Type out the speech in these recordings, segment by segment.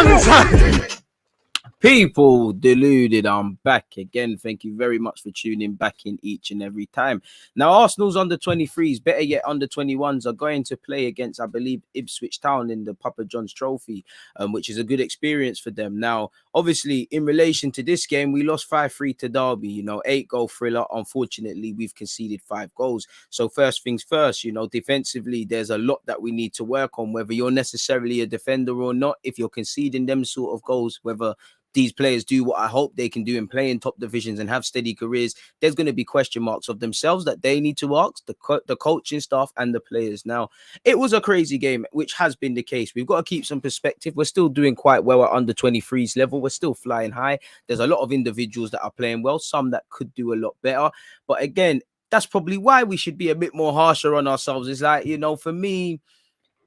long time. People deluded, I'm back again. Thank you very much for tuning back in each and every time. Now, Arsenal's under 23s, better yet, under 21s are going to play against, I believe, Ipswich Town in the Papa John's Trophy, which is a good experience for them. Now, obviously, in relation to this game, we lost 5-3 to Derby, 8-goal thriller. Unfortunately, we've conceded 5 goals. So first things first, defensively, there's a lot that we need to work on, whether you're necessarily a defender or not. If you're conceding them sort of goals, whether these players do what I hope they can do and play in top divisions and have steady careers, there's going to be question marks of themselves that they need to ask the coaching staff and the players. Now, it was a crazy game, which has been the case. We've got to keep some perspective. We're still doing quite well at under 23s level. We're still flying high. There's a lot of individuals that are playing well, some that could do a lot better. But again, that's probably why we should be a bit more harsher on ourselves. It's like, for me,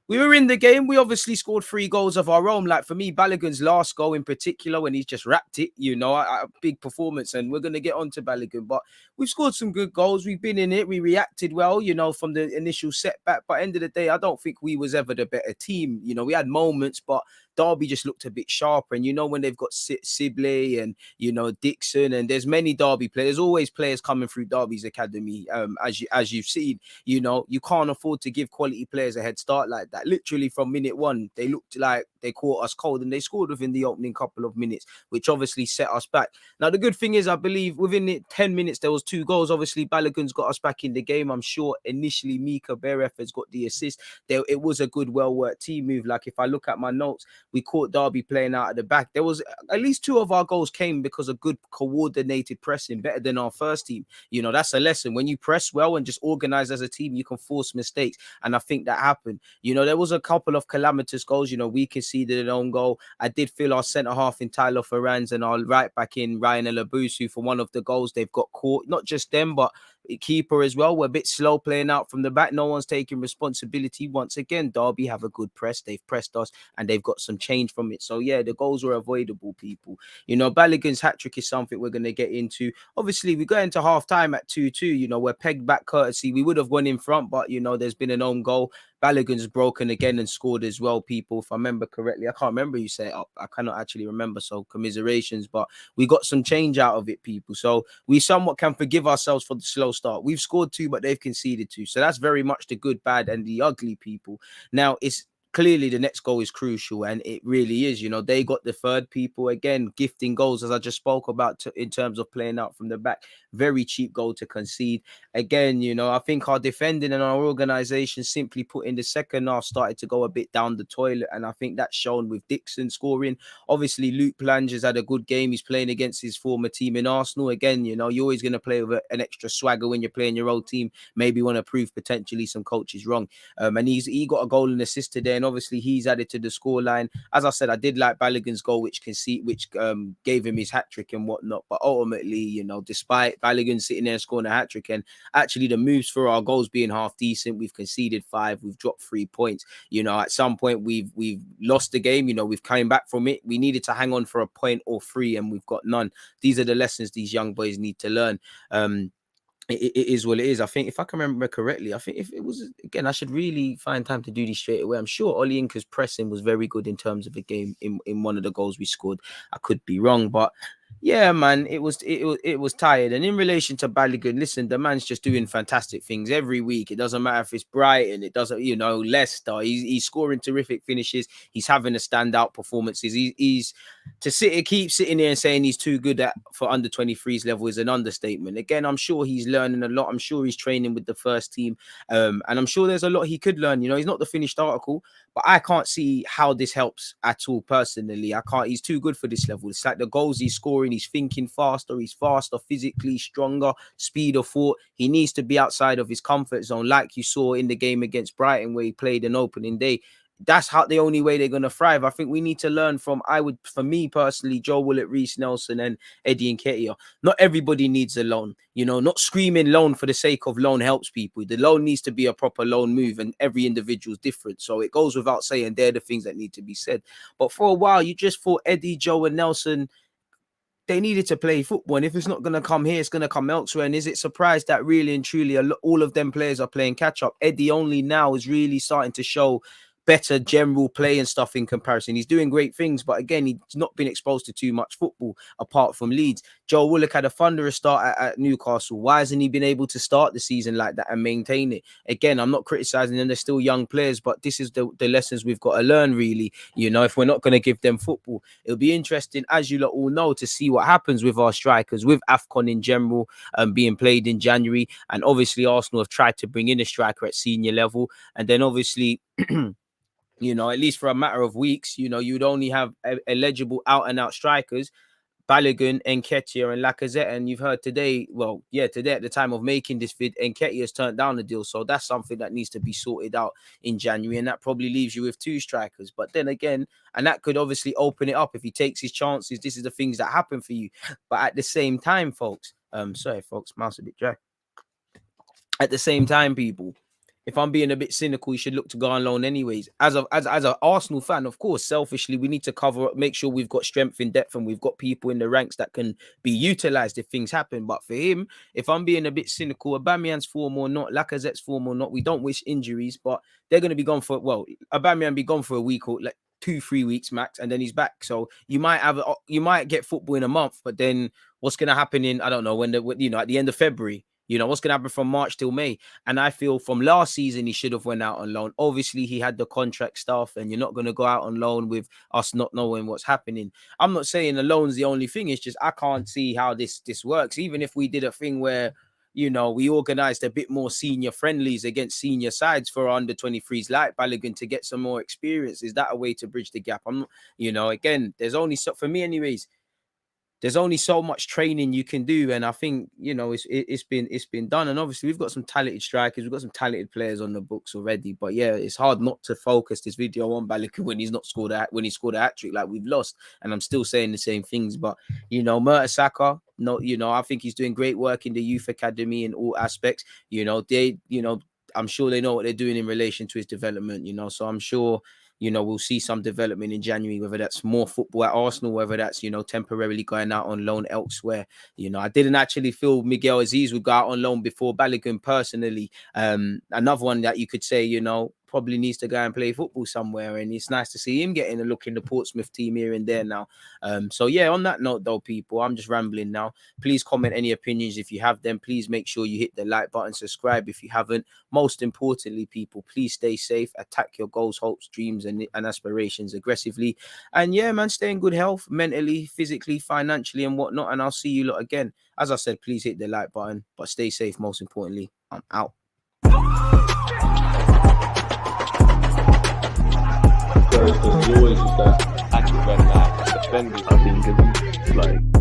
we were in the game. We obviously scored 3 goals of our own. Like for me, Balogun's last goal in particular, when he's just wrapped it, a big performance. And we're going to get on to Balogun. But we've scored some good goals. We've been in it. We reacted well, from the initial setback. But end of the day, I don't think we was ever the better team. We had moments, but Derby just looked a bit sharper. And when they've got Sibley and, Dixon, and there's many Derby players, there's always players coming through Derby's academy. As you've seen, you can't afford to give quality players a head start like that. Literally from minute 1, they looked like they caught us cold, and they scored within the opening couple of minutes, which obviously set us back. Now, the good thing is, I believe within the 10 minutes, there was 2 goals. Obviously, Balogun's got us back in the game. I'm sure initially Mika Beref has got the assist. It was a good, well-worked team move. Like if I look at my notes, we caught Derby playing out at the back. There was at least 2 of our goals came because of good coordinated pressing, better than our first team. That's a lesson. When you press well and just organize as a team, you can force mistakes. And I think that happened. There was a couple of calamitous goals. We conceded an own goal. I did feel our centre-half in Tyler Ferranz and our right-back in Ryan Elabusu for one of the goals they've got caught. Not just them, but keeper as well. We're a bit slow playing out from the back. No one's taking responsibility. Once again, Derby have a good press. They've pressed us and they've got some change from it. So yeah, the goals were avoidable, people. Balogun's hat-trick is something we're going to get into. Obviously, we go into half-time at 2-2. We're pegged back courtesy. We would have gone in front, but there's been an own goal. Balogun's broken again and scored as well, people. If I remember correctly, I can't remember who set it up. I cannot actually remember, so commiserations. But we got some change out of it, people. So we somewhat can forgive ourselves for the slow start. We've scored 2, but they've conceded 2. So that's very much the good, bad, and the ugly, people. Now, it's clearly the next goal is crucial, and it really is. They got the third, people. Again, gifting goals, as I just spoke about in terms of playing out from the back. Very cheap goal to concede. Again, I think our defending and our organisation, simply put, in the second half started to go a bit down the toilet, and I think that's shown with Dixon scoring. Obviously, Luke Plange has had a good game. He's playing against his former team in Arsenal. Again, you're always going to play with an extra swagger when you're playing your old team. Maybe want to prove potentially some coaches wrong. And he got a goal and assist today, and obviously he's added to the scoreline. As I said, I did like Balogun's goal, which gave him his hat-trick and whatnot. But ultimately, despite Balogun sitting there scoring a hat-trick, and actually the moves for our goals being half decent, we've conceded 5, we've dropped 3 points. At some point we've lost the game. We've come back from it. We needed to hang on for a point or 3, and we've got none. These are the lessons these young boys need to learn. It is what it is. I think if I can remember correctly, I think if it was, again, I should really find time to do this straight away. I'm sure Oli Inca's pressing was very good in terms of the game in one of the goals we scored. I could be wrong, but yeah, man, it was tired. And in relation to Balogun, listen, the man's just doing fantastic things every week. It doesn't matter if it's Brighton, it doesn't, Leicester. He's scoring terrific finishes. He's having a standout performances. He's to keep sitting there and saying he's too good for under 23s level is an understatement. Again, I'm sure he's learning a lot. I'm sure he's training with the first team, and I'm sure there's a lot he could learn. He's not the finished article, but I can't see how this helps at all. Personally, I can't. He's too good for this level. It's like the goals he's scoring. He's thinking faster. He's faster, physically stronger, speed of thought. He needs to be outside of his comfort zone, like you saw in the game against Brighton, where he played an opening day. That's how the only way they're going to thrive. I think we need to learn from, for me personally, Joe Willett, Reece Nelson, and Eddie Nketiah. Not everybody needs a loan. Not screaming loan for the sake of loan helps people. The loan needs to be a proper loan move, and every individual is different. So it goes without saying they're the things that need to be said. But for a while, you just thought Eddie, Joe, and Nelson, they needed to play football. And if it's not going to come here, it's going to come elsewhere. And is it surprised that really and truly all of them players are playing catch up? Eddie only now is really starting to show better general play and stuff in comparison. He's doing great things, but again, he's not been exposed to too much football apart from Leeds. Joe Willock had a thunderous start at Newcastle. Why hasn't he been able to start the season like that and maintain it? Again, I'm not criticizing them. They're still young players, but this is the lessons we've got to learn, really. You know, if we're not going to give them football, it'll be interesting, as you lot all know, to see what happens with our strikers, with AFCON in general being played in January. And obviously, Arsenal have tried to bring in a striker at senior level. And then obviously, you know, at least for a matter of weeks, you know, you'd only have eligible out-and-out strikers, Balogun, Nketiah, and Lacazette. And you've heard today, well, yeah, today at the time of making this vid, Nketiah has turned down the deal. So that's something that needs to be sorted out in January. And that probably leaves you with 2 strikers. But then again, and that could obviously open it up if he takes his chances. This is the things that happen for you. But at the same time, folks, sorry, folks, mouse a bit dry. At the same time, people, if I'm being a bit cynical, you should look to go on loan anyways. As an Arsenal fan, of course, selfishly, we need to cover up, make sure we've got strength in depth and we've got people in the ranks that can be utilised if things happen. But for him, if I'm being a bit cynical, Aubameyang's form or not, Lacazette's form or not, we don't wish injuries, but they're going to be gone for, well, Aubameyang be gone for a week or like 2-3 weeks max, and then he's back. So you might get football in a month, but then what's going to happen in, I don't know, at the end of February? You know, what's going to happen from March till May? And I feel from last season, he should have went out on loan. Obviously, he had the contract stuff, and you're not going to go out on loan with us not knowing what's happening. I'm not saying the loan's the only thing. It's just I can't see how this works. Even if we did a thing where, you know, we organized a bit more senior friendlies against senior sides for under 23s like Balogun to get some more experience. Is that a way to bridge the gap? I'm not, you know, again, there's only so, for me anyways, there's only so much training you can do, and I think, you know, it's been done. And obviously we've got some talented strikers, we've got some talented players on the books already. But yeah, it's hard not to focus this video on Balogun when he scored a hat-trick like we've lost. And I'm still saying the same things. But you know, Mertesacker, no, you know, I think he's doing great work in the youth academy in all aspects. You know, I'm sure they know what they're doing in relation to his development. You know, so I'm sure, you know, we'll see some development in January, whether that's more football at Arsenal, whether that's, you know, temporarily going out on loan elsewhere. You know, I didn't actually feel Miguel Aziz would go out on loan before Balogun personally. Another one that you could say, you know, probably needs to go and play football somewhere. And it's nice to see him getting a look in the Portsmouth team here and there now. So yeah, on that note though, people, I'm just rambling now. Please comment any opinions if you have them. Please make sure you hit the like button, subscribe if you haven't. Most importantly, people, please stay safe, attack your goals, hopes, dreams and aspirations aggressively. And yeah, man, stay in good health, mentally, physically, financially and whatnot. And I'll see you lot again. As I said, please hit the like button, but stay safe. Most importantly, I'm out. Because you always use that accurate red line, defending. I think it's like